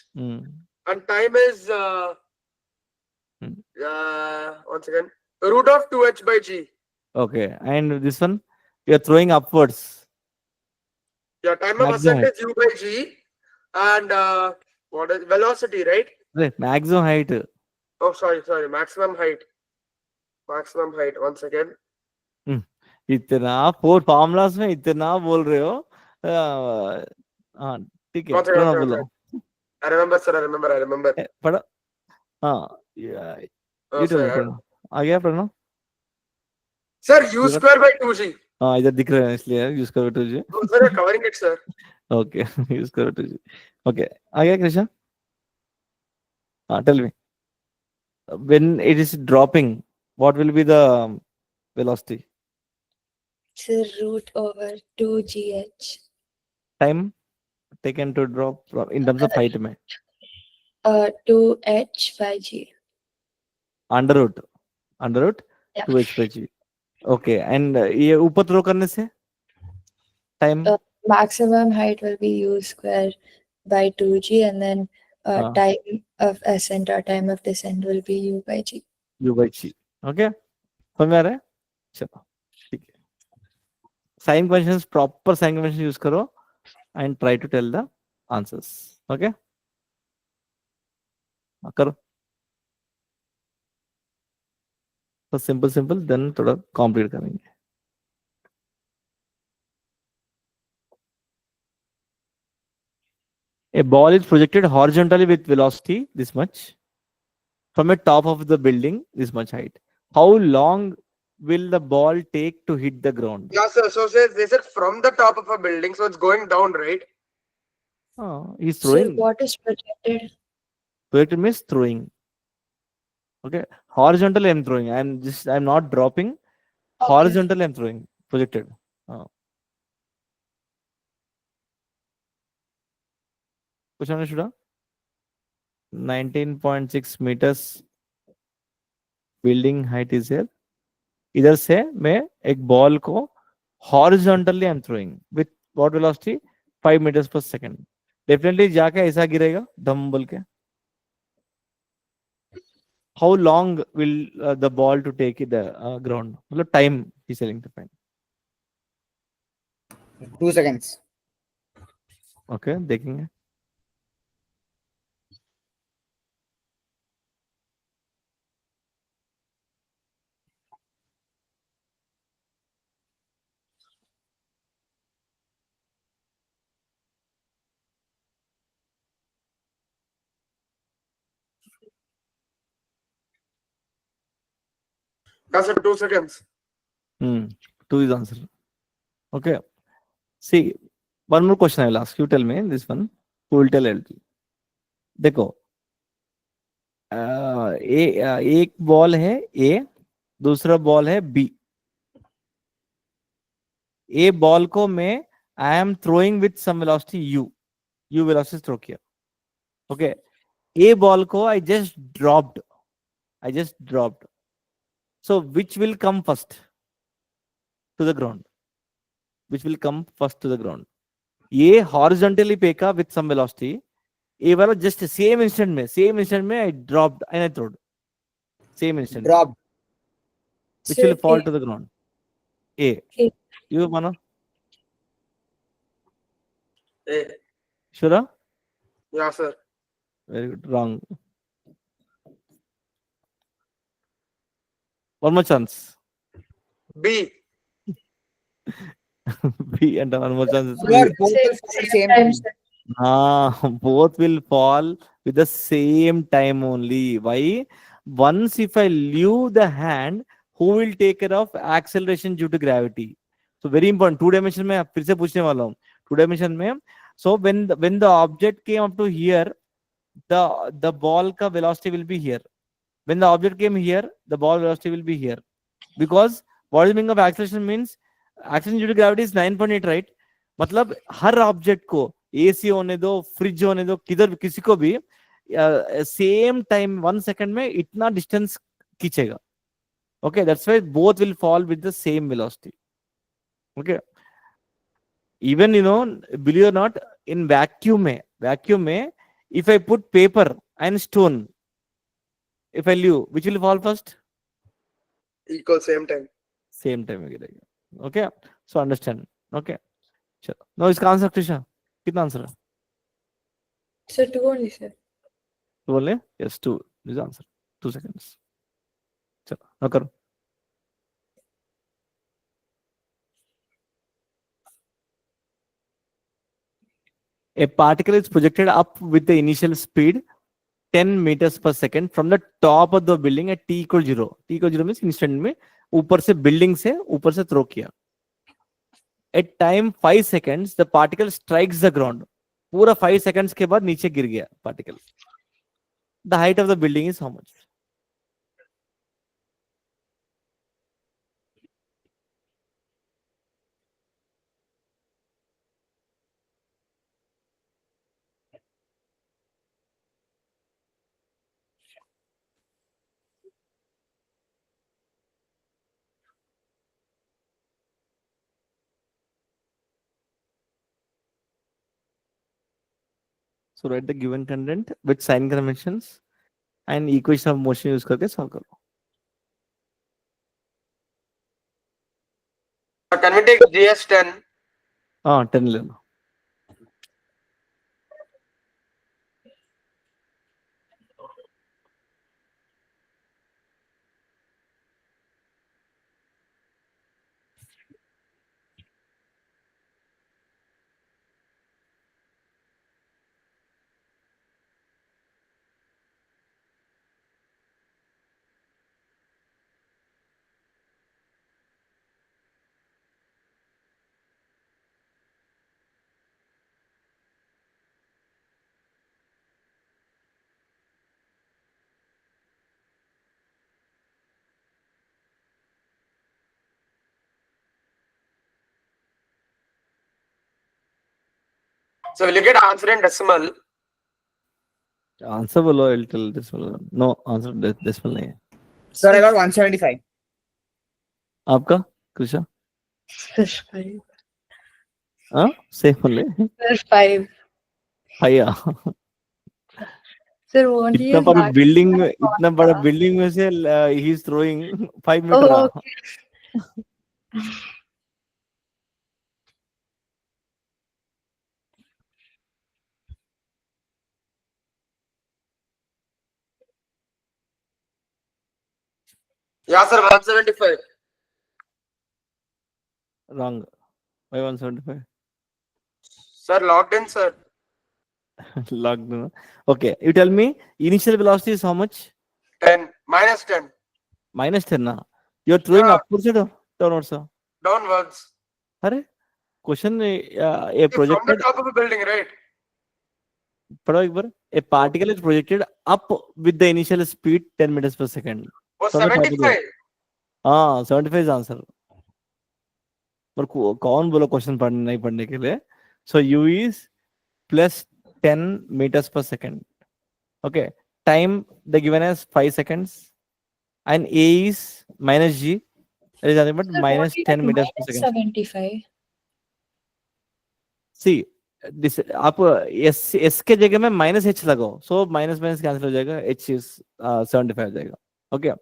Speaker 3: and time is
Speaker 1: Hmm.
Speaker 3: 1 second, root of 2h by g.
Speaker 1: Okay, and this one you are throwing upwards.
Speaker 3: Yeah, time of
Speaker 1: Maximum
Speaker 3: ascent
Speaker 1: height.
Speaker 3: is u by g, and what is velocity, right?
Speaker 1: Right, maximum height.
Speaker 3: Oh, sorry, maximum height. Maximum height. 1 second.
Speaker 1: इतना 4 formulas में इतना बोल रहे हो हाँ ठीक है
Speaker 3: 1 second, 1
Speaker 1: Pranav
Speaker 3: second, 1
Speaker 1: बोलो
Speaker 3: second. I remember, sir. I remember.
Speaker 1: पढ़ो हाँ
Speaker 3: Oh,
Speaker 1: ये तो
Speaker 3: sir.
Speaker 1: प्रणव आ गया Pranav
Speaker 3: Sir, u
Speaker 1: You're-
Speaker 3: square by 2g.
Speaker 1: हाँ इधर दिख रहा है इसलिए यूज करो तुझे
Speaker 3: Oh, sir, you're covering it, sir.
Speaker 1: Okay use करो तुझे ओके आ गया कृष्णा हाँ tell me when it is dropping what will be the velocity
Speaker 4: So root over 2gh.
Speaker 1: time taken to drop in terms of height में
Speaker 4: 2h by g.
Speaker 1: under root
Speaker 4: Yeah.
Speaker 1: 2h by g okay and ये ऊपर throw करने से time
Speaker 4: Maximum height will be u square by 2g, and then
Speaker 1: हाँ
Speaker 4: time of ascent or time of descent will be u by g.
Speaker 1: u by g okay समझ में आ रहा है चलो ठीक है sign conventions proper sign convention use करो and try to tell the answers okay करो तो सिंपल देन थोड़ा कॉम्प्लीट करेंगे a ball is projected horizontally with velocity this much from a top of the building this much height how long will the ball take to hit the ground
Speaker 3: Yeah, sir. So they said from the top of a building, so it's going down, right?
Speaker 1: he's
Speaker 4: So
Speaker 1: throwing
Speaker 4: what is projected?
Speaker 1: projected means throwing okay horizontally I'm throwing I'm not dropping
Speaker 4: Okay.
Speaker 1: horizontally I'm throwing projected question Shuda 19.6 meters building height is here इधर से मैं एक ball को horizontally I am throwing with what velocity 5 meters per second definitely जाके ऐसा गिरेगा धम बोल के how long will the ball to take the ground मतलब टाइम ही sailing to find
Speaker 2: 2 seconds.
Speaker 1: Okay देखेंगे
Speaker 3: That's it. 2 seconds.
Speaker 1: 2 is answer okay see one more question I will ask you tell me this one who will tell LT देखो एक ball है ए दूसरा ball है B ए ball को मैं I am throwing with some velocity u velocity throw किया okay a ball को I just dropped so which will come first to the ground ये horizontally फेंका with some velocity ये वाला just same instant में I dropped and I throwed same instant
Speaker 2: Dropped.
Speaker 1: which
Speaker 4: So
Speaker 1: will fall
Speaker 4: A.
Speaker 1: to the ground A
Speaker 4: A.
Speaker 1: you Mano
Speaker 3: A.
Speaker 1: sure
Speaker 3: Yeah, sir.
Speaker 1: very good wrong one more chance
Speaker 3: B.
Speaker 1: B and one more chance
Speaker 2: Sir, both will fall at the same time.
Speaker 1: both will fall with the same time only. Why? Once if I leave the hand, who will take care of acceleration due to gravity? So very important. 2 dimension में फिर से पूछने वाला हूँ. 2 dimension में. So when the object came up to here, the ball का velocity will be here. When the object came here, the ball velocity will be here. Because what is the meaning of acceleration means acceleration due to gravity is 9.8, right? मतलब हर object को AC होने दो fridge होने दो किधर किसी को भी सेम टाइम 1 सेकंड में इतना डिस्टेंस खींचेगा okay that's why both will fall with the same velocity okay even you know believe और नॉट इन वैक्यूम में If I put paper and stone, if I leave, which will fall first?
Speaker 3: Equal same time.
Speaker 1: Same time again. Okay. So understand. Okay. Sure. Now इसका answer Krishna कितना answer है?
Speaker 4: So 2 only, sir.
Speaker 1: 2 only? Yes, 2 is the answer. 2 seconds. चलो now करो. A particle is projected up with the initial speed 10 meters per second from the top of the building at t equal 0. T equal 0 means instant में ऊपर से building से ऊपर से throw किया. At time 5 seconds, the particle strikes the ground. पूरा 5 seconds के बाद नीचे गिर गया particle. The height of the building is how much? So write the given content with sign conventions and equation of motion use करके solve करो.
Speaker 3: Can we take GS10?
Speaker 1: हाँ 10 ले लो.
Speaker 3: So will you get answer in decimal?
Speaker 1: Answer बोलो I'll tell decimal. No answer decimal नहीं है.
Speaker 2: Sir, I got 175.
Speaker 1: आपका Krishna?
Speaker 4: Sir 5.
Speaker 1: हाँ same बोले.
Speaker 4: Sir 5.
Speaker 1: भैया
Speaker 4: Sir, won't you
Speaker 1: इतना
Speaker 4: use
Speaker 1: बड़ा
Speaker 4: mark-
Speaker 1: बिल्डिंग में इतना बड़ा बिल्डिंग में से he is throwing 5 meter.
Speaker 4: Oh, okay.
Speaker 3: Yeah, sir, 175.
Speaker 1: Wrong. Why 175?
Speaker 3: Sir, logged in, sir.
Speaker 1: Logged. No? Okay. You tell me initial velocity is how much?
Speaker 3: 10. Minus 10.
Speaker 1: Minus 10 ना. You are throwing
Speaker 3: Yeah.
Speaker 1: upwards or downwards? Sir?
Speaker 3: Downwards.
Speaker 1: अरे question a
Speaker 3: See, from the
Speaker 1: projected.
Speaker 3: top of a building, right?
Speaker 1: पढ़ो एक बार. A particle is projected up with the initial speed 10 meters per second.
Speaker 3: Oh,
Speaker 1: From the top of the-
Speaker 3: 75.
Speaker 1: हाँ 75 is answer. पर कौन बोलो question पढ़ने नहीं पढ़ने के लिए. So u is plus 10 meters per second. Okay. Time the given as 5 seconds. And a is minus g. That is nothing but
Speaker 4: Sir,
Speaker 1: minus
Speaker 4: won't you
Speaker 1: 10
Speaker 4: have
Speaker 1: meters per
Speaker 4: minus
Speaker 1: second.
Speaker 4: 75?
Speaker 1: See, this आप s के जगह में minus h लगाओ. So minus minus cancel हो जाएगा. H is 75 हो जाएगा. Okay.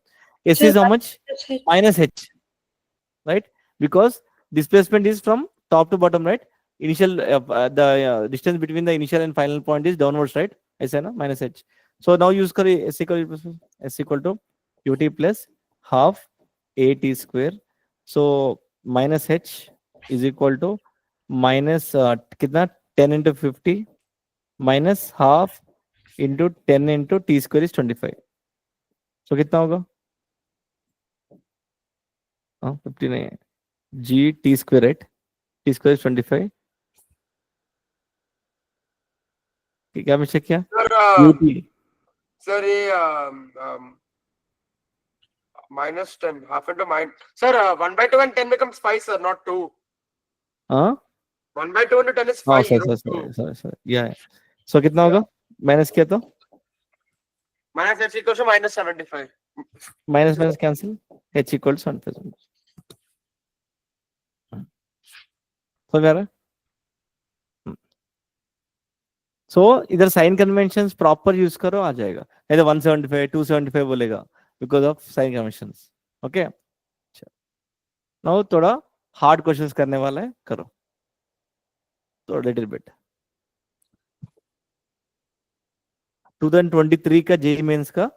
Speaker 1: S
Speaker 4: Sir,
Speaker 1: is how much?
Speaker 4: That's it.
Speaker 1: Minus h. Right? Because displacement is from top to bottom, right? Initial the distance between the initial and final point is downwards, right? ऐसा ना minus h. So now use करिए s equal to ut plus half at square. So minus h is equal to minus कितना 10 into 50 minus half into 10 into t square is 25. So कितना होगा? हाँ 50 नहीं है. G t square, right? T square is 25. क्या mistake किया?
Speaker 3: Sir,
Speaker 1: ut
Speaker 3: sir, minus 10. Half into minus. Sir, 1 by 2 and 10 becomes 5, sir, not 2.
Speaker 1: हाँ
Speaker 3: 1 by 2 into 10 is
Speaker 1: हाँ
Speaker 3: 5. root 2.
Speaker 1: sorry yeah. So कितना होगा? माइनस किया तो
Speaker 3: Minus h equals to minus 75.
Speaker 1: Minus minus cancel h equal to 1%. समझ आ रहा है? सो इधर साइन कन्वेंशंस प्रॉपर यूज करो, आ जाएगा। नहीं तो 175 275 बोलेगा because of sine conventions. Okay, now थोड़ा हार्ड क्वेश्चंस करने वाला है, करो थोड़ा लिटिल बिट। 2023 का जेई मेंस का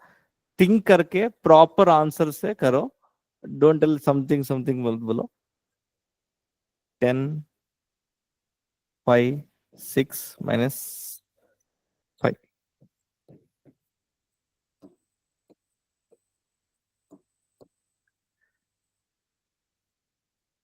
Speaker 1: थिंक करके प्रॉपर आंसर से करो, डोंट टेल समथिंग समथिंग बोलो। 10 5 6 minus 5.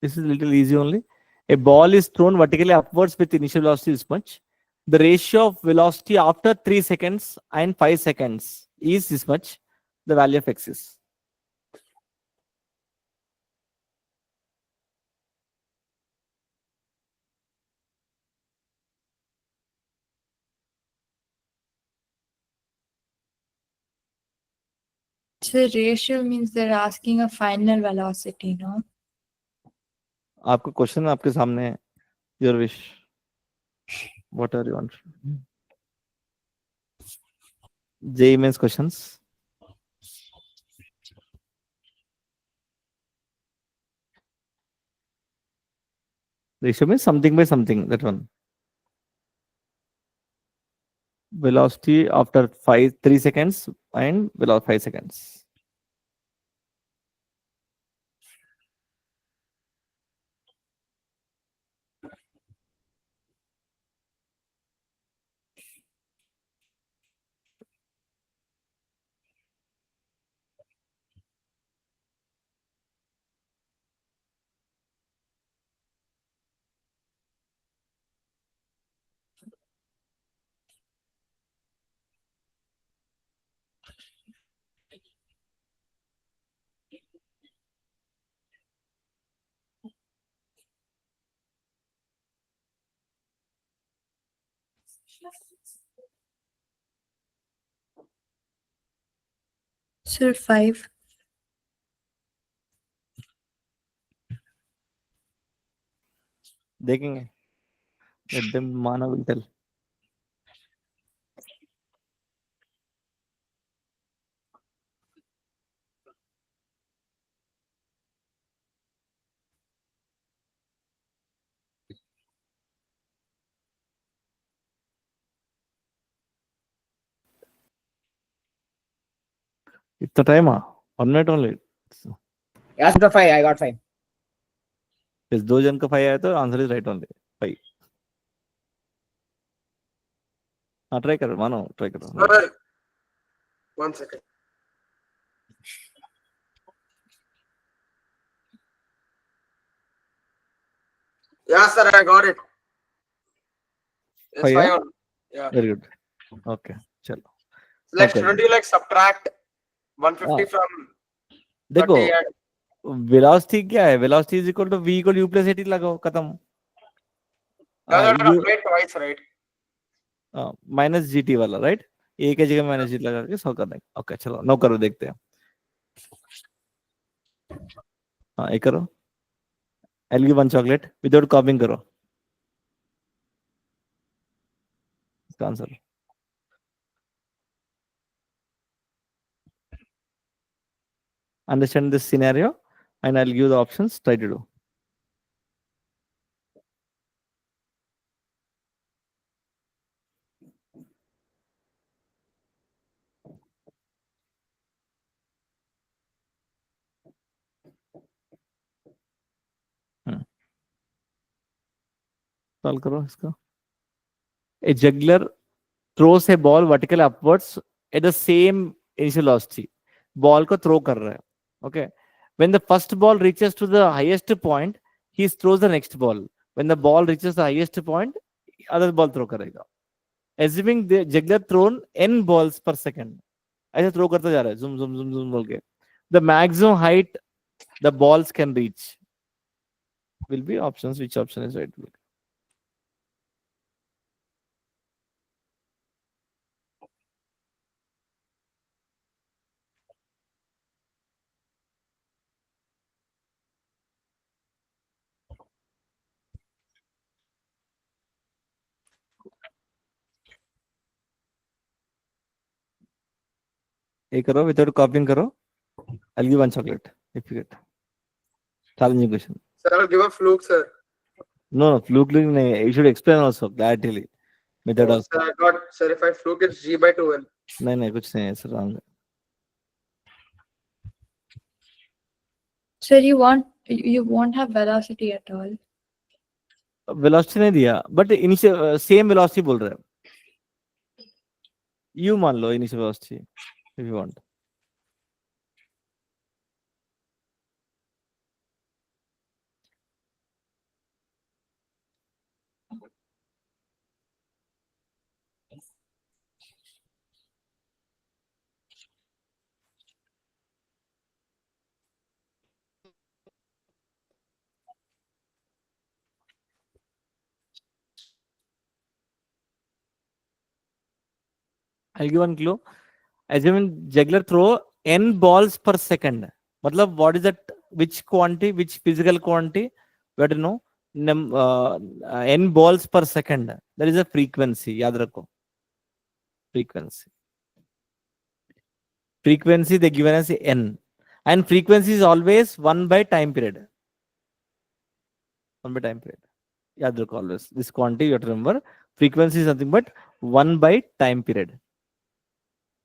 Speaker 1: This is a little easy only. A ball is thrown vertically upwards with initial velocity this much. The ratio of velocity after 3 seconds and 5 seconds is this much. The value of x is.
Speaker 4: So ratio means they're asking a final velocity, no?
Speaker 1: आपका question आपके सामने है. Your wish. Whatever you want. JEE Mains questions. Ratio means something by something. That one. Velocity after 3 seconds and below 5 seconds.
Speaker 4: Sir, 5.
Speaker 1: देखेंगे. Let them Mana will tell. इतना time 1 minute only.
Speaker 2: Yes, the 5. I got 5.
Speaker 1: इस 2 जन का 5 आया तो answer is right only 5. हाँ try करो, मानो ट्राई करो.
Speaker 3: Sir, 1 second. Yeah, sir, I got it. It's
Speaker 1: 5
Speaker 3: 5
Speaker 1: है.
Speaker 3: on. Yeah.
Speaker 1: Very good. Okay चलो.
Speaker 3: Like,
Speaker 1: Okay.
Speaker 3: shouldn't you like subtract 150
Speaker 1: Ah.
Speaker 3: from
Speaker 1: देखो
Speaker 3: 30 and
Speaker 1: वेलोसिटी क्या है, velocity is equal to v equal u plus at लगाओ, खत्म.
Speaker 3: no,
Speaker 1: you
Speaker 3: wait twice, right?
Speaker 1: Minus gt वाला right, a की जगह minus GT लगा के सॉल्व कर देंगे. ओके चलो 9 करो, देखते हैं. हाँ एक करो. I'll give 1 chocolate विदाउट कॉपिंग करो इसका answer. Understand this scenario and I'll give the options, try to do. Solve करो इसका. A juggler throws a ball vertically upwards at the same initial velocity. Ball को throw कर रहा है. Okay. When the first ball reaches to the highest point, he throws the next ball. When the ball reaches the highest point, other ball throw करेगा. Assuming the juggler thrown n balls per second. ऐसे throw करता जा रहा है, zoom zoom zoom zoom बोल के. The maximum height the balls can reach will be options. Which option is right? ये करो without copying करो. I'll give one chocolate if you get. Challenging question.
Speaker 3: Sir, I'll give a fluke, sir.
Speaker 1: No, fluke नहीं. You should explain also clarity. Method
Speaker 3: Oh,
Speaker 1: also.
Speaker 3: sir, I got, sir, if I fluke, it's G by 2N.
Speaker 1: नहीं कुछ नहीं है sir, wrong.
Speaker 4: Sir, you won't have velocity at all.
Speaker 1: Velocity नहीं दिया, but initial same velocity बोल रहा है. You मान लो initial velocity if you want. I'll give one clue. Assume juggler throw n balls per second. मतलब what is that? Which quantity? Which physical quantity? We have to know. N balls per second. That is a frequency. याद रखो. Frequency. Frequency they given as n, and frequency is always 1 by time period. 1 by time period. याद रखो always. This quantity you have to remember. Frequency is nothing but 1 by time period.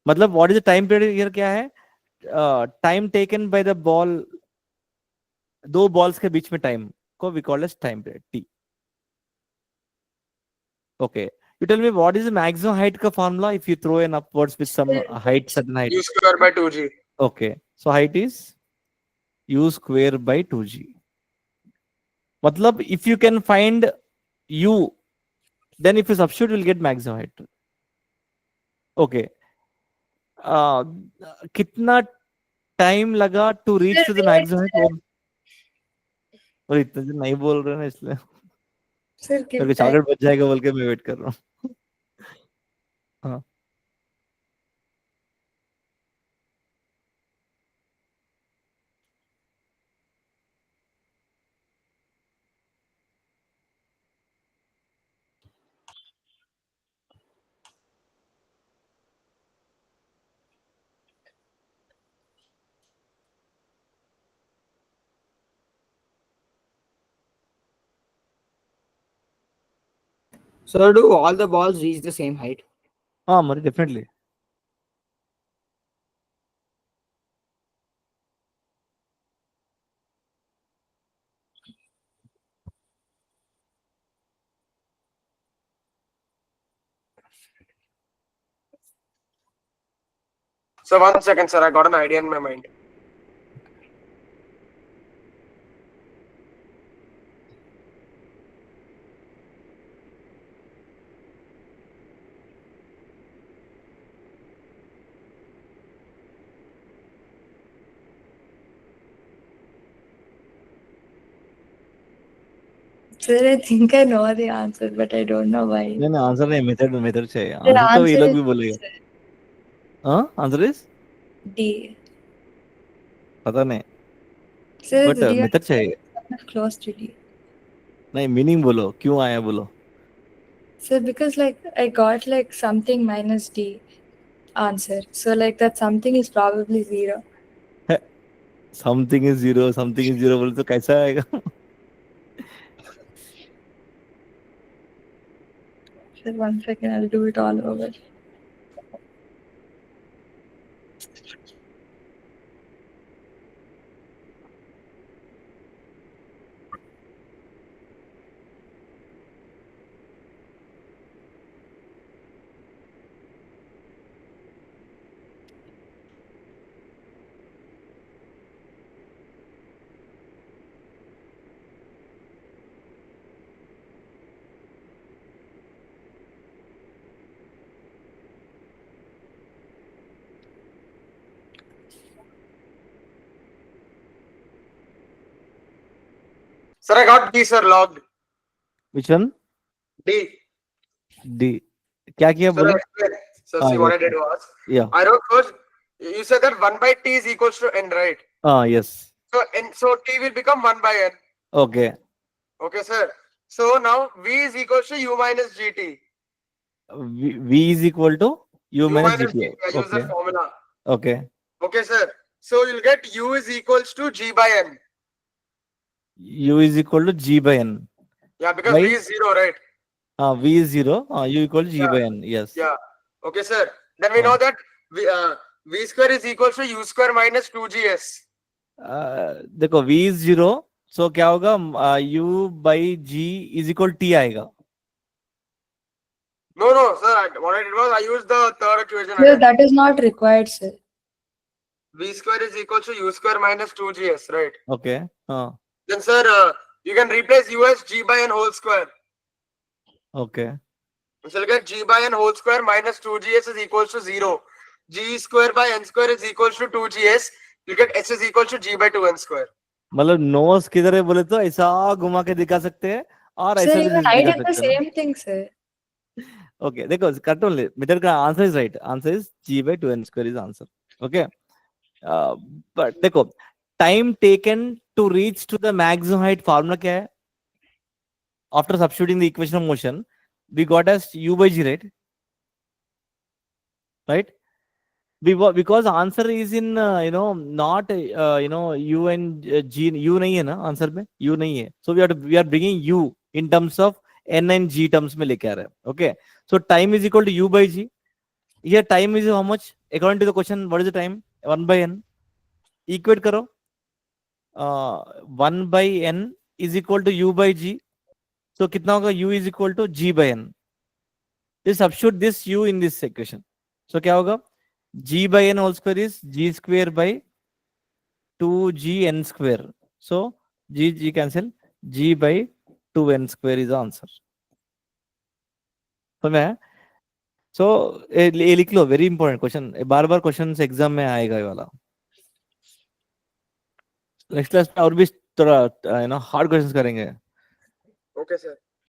Speaker 1: मतलब what is the time period here क्या है? Time taken by the ball. दो balls के बीच में time को we call as time period t. Okay. You tell me what is the maximum height का formula if you throw an upwards with some height, certain height.
Speaker 3: U square by 2G.
Speaker 1: Okay. So height is u square by 2g. मतलब if you can find u, then if you substitute, you will get maximum height. Okay. कितना time लगा to reach to the maximum height? और इतना जो नहीं बोल रहे ना इसलिए
Speaker 4: Sir, give
Speaker 1: क्योंकि
Speaker 4: time.
Speaker 1: चॉकलेट बच जाएगा बोल के मैं वेट कर रहा हूँ. हाँ.
Speaker 2: So do all the balls reach the same height?
Speaker 1: हाँ मरी definitely.
Speaker 3: So 1 second, sir. I got an idea in my mind.
Speaker 4: Sir, I think I know the answer, but I don't know why.
Speaker 1: नहीं answer नहीं, method चाहिए.
Speaker 4: The
Speaker 1: answer तो ये
Speaker 4: answer
Speaker 1: लोग
Speaker 4: is
Speaker 1: भी बोलेंगे.
Speaker 4: sir,
Speaker 1: हाँ आंसर इज
Speaker 4: D.
Speaker 1: पता नहीं,
Speaker 4: Sir,
Speaker 1: but
Speaker 4: it's D
Speaker 1: method चाहिए.
Speaker 4: or close to D.
Speaker 1: नहीं मीनिंग बोलो, क्यों आया बोलो.
Speaker 4: Sir, because like I got like something minus D answer. So like that something is probably 0.
Speaker 1: Something is zero बोले तो कैसा आएगा.
Speaker 4: Sir, 1 second, I'll do it all over.
Speaker 3: Sir, I got D, sir, logged.
Speaker 1: Which one?
Speaker 3: D.
Speaker 1: D. क्या किया
Speaker 3: Sir,
Speaker 1: बोलो.
Speaker 3: explain. So
Speaker 1: Ah,
Speaker 3: see what I
Speaker 1: yes,
Speaker 3: did was,
Speaker 1: Yeah.
Speaker 3: I wrote first, you said that 1 by T is equals to N, right?
Speaker 1: Yes.
Speaker 3: So T will become 1 by N.
Speaker 1: Okay.
Speaker 3: Okay, sir. So now V is equals to U minus GT.
Speaker 1: V is equal to U minus GT.
Speaker 3: I use the
Speaker 1: Okay.
Speaker 3: formula.
Speaker 1: Okay.
Speaker 3: Okay, sir. So you'll get u is equals to g by n.
Speaker 1: U is equal to G by N.
Speaker 3: Yeah, because
Speaker 1: Why?
Speaker 3: v is 0, right?
Speaker 1: V is 0. U equal to G
Speaker 3: Yeah.
Speaker 1: by N. Yes.
Speaker 3: Yeah. Okay, sir. Then we know that v square is equals to u square minus 2gs.
Speaker 1: देखो V is 0. So क्या होगा? U by G is equal to T आएगा.
Speaker 3: No, sir. What I did was I used the third equation
Speaker 4: Sir,
Speaker 3: again.
Speaker 4: that is not required, sir.
Speaker 3: V square is equals to u square minus 2gs, right?
Speaker 1: Okay.
Speaker 3: Then, sir, you can replace u as g by n whole square.
Speaker 1: Okay.
Speaker 3: So you'll get g by n whole square minus 2gs is equals to 0. G square by n square is equals to 2gs. You get s is equals to g by 2n square.
Speaker 1: मतलब nose किधर है बोले तो ऐसा घुमा के दिखा सकते हैं और
Speaker 4: Sir,
Speaker 1: ऐसा भी
Speaker 4: even I
Speaker 1: दिखा
Speaker 4: did the
Speaker 1: सकते हैं ना.
Speaker 4: same thing, sir.
Speaker 1: Okay, देखो करेक्ट ओनली मेथड का answer is right. Answer is G by 2n square is answer. Okay. But देखो time taken to reach to the maximum height formula क्या है? After substituting the equation of motion, we got as U by G, right? Right? Because answer is in not U and G. U नहीं है ना answer में? U नहीं है. So we are bringing U in terms of N and G terms में लेके आ रहे हैं. Okay. So time is equal to U by G. Here time is how much? According to the question, what is the time? 1 by N. Equate करो. 1 by N is equal to U by G. So कितना होगा? U is equal to G by N. Just substitute this U in this equation. So क्या होगा? G by N whole square is G square by 2GN square. So G cancel. G by 2N square is the answer. So ये लिख लो. Very important question. बार बार question exam में आएगा ये वाला. Next class में और भी थोड़ा हार्ड क्वेश्चंस करेंगे.
Speaker 3: Okay, sir.